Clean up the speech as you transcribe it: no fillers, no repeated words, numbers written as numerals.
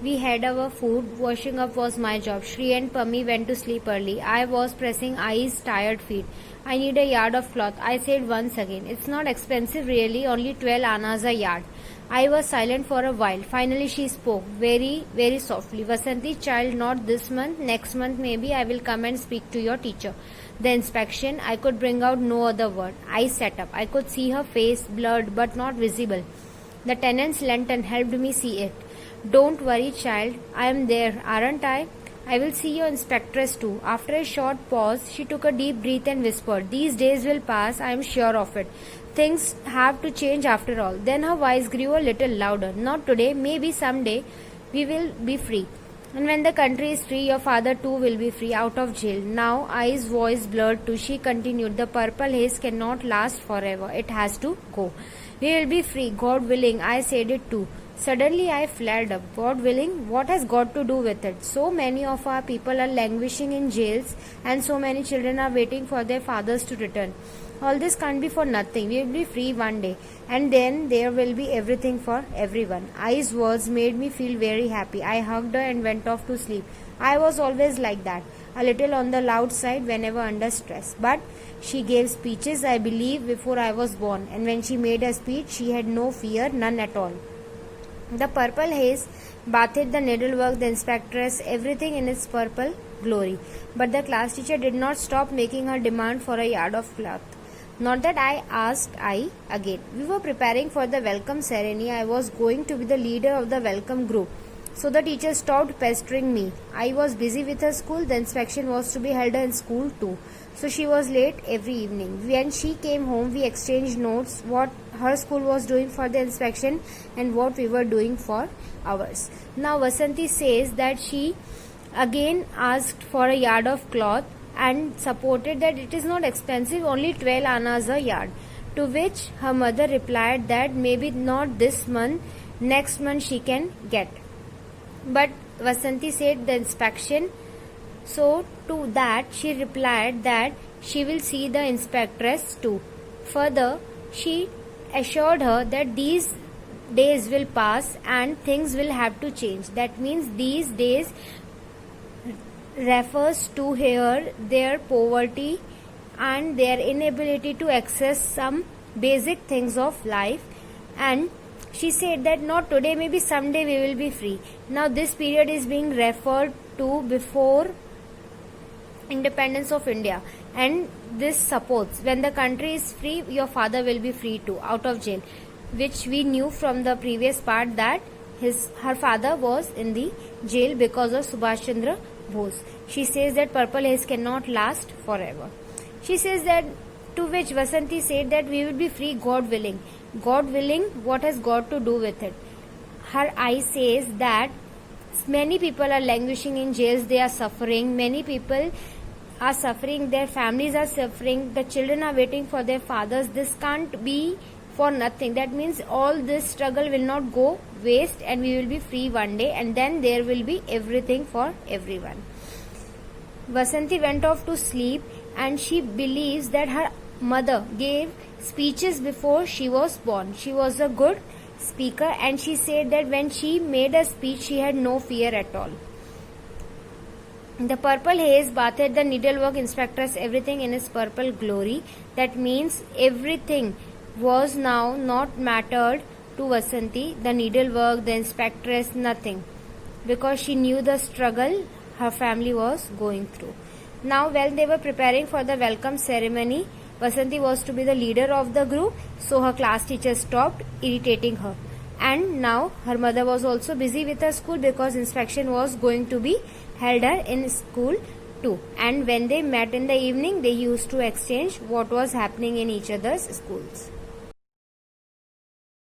We had our food. Washing up was my job. Shri and Pummy went to sleep early. I was pressing Ai's tired feet. I need a yard of cloth, I said once again. It's not expensive really, only 12 annas a yard. I was silent for a while. Finally she spoke, very, very softly. Vasanti, child, not this month. Next month maybe I will come and speak to your teacher. The inspection, I could bring out no other word. I sat up. I could see her face, blurred but not visible. The tenant's lantern helped me see it. Don't worry, child. I am there, aren't I? I will see your inspectress too. After a short pause, she took a deep breath and whispered, these days will pass, I am sure of it. Things have to change after all. Then her voice grew a little louder. Not today, maybe someday we will be free. And when the country is free, your father too will be free, out of jail. Now, Ai's voice blurred too. She continued, the purple haze cannot last forever. It has to go. We will be free, God willing. I said it too. Suddenly I flared up. God willing? What has God to do with it? So many of our people are languishing in jails and so many children are waiting for their fathers to return. All this can't be for nothing. We will be free one day and then there will be everything for everyone. Ai's words made me feel very happy. I hugged her and went off to sleep. I was always like that, a little on the loud side whenever under stress. But she gave speeches, I believe, before I was born, and when she made a speech, she had no fear, none at all. The purple haze bathed the needlework, the inspectress, everything in its purple glory. But the class teacher did not stop making her demand for a yard of cloth. Not that I asked I again. We were preparing for the welcome ceremony. I was going to be the leader of the welcome group. So the teacher stopped pestering me. I was busy with her school. The inspection was to be held in school too. So she was late every evening. When she came home, we exchanged notes, what her school was doing for the inspection and what we were doing for ours. Now Vasanti says that she again asked for a yard of cloth and supported that it is not expensive, only 12 annas a yard. To which her mother replied that maybe not this month, next month she can get. But Vasanti said the inspection. So to that she replied that she will see the inspectress too. Further, she assured her that these days will pass and things will have to change. That means these days refers to here their poverty and their inability to access some basic things of life. And she said that not today, maybe someday we will be free. Now this period is being referred to before independence of India, and this supports when the country is free, your father will be free too, out of jail, which we knew from the previous part that her father was in the jail because of Subhash Chandra Bose. She says that purple haze cannot last forever. She says that, to which Vasanti said that we will be free, God willing. God willing, what has God to do with it? Her eye says that many people are languishing in jails, they are suffering, many people are suffering, their families are suffering, the children are waiting for their fathers. This can't be for nothing. That means all this struggle will not go waste and we will be free one day and then there will be everything for everyone. Vasanti went off to sleep and she believes that her mother gave speeches before she was born. She was a good speaker and she said that when she made a speech she had no fear at all. The purple haze bathed the needlework, inspectress, everything in its purple glory. That means everything was now not mattered to Vasanti, the needlework, the inspectress, nothing, because she knew the struggle her family was going through. Now when they were preparing for the welcome ceremony, Vasanti was to be the leader of the group, so her class teacher stopped irritating her. And now her mother was also busy with her school because inspection was going to be held her in school too. And when they met in the evening, they used to exchange what was happening in each other's schools.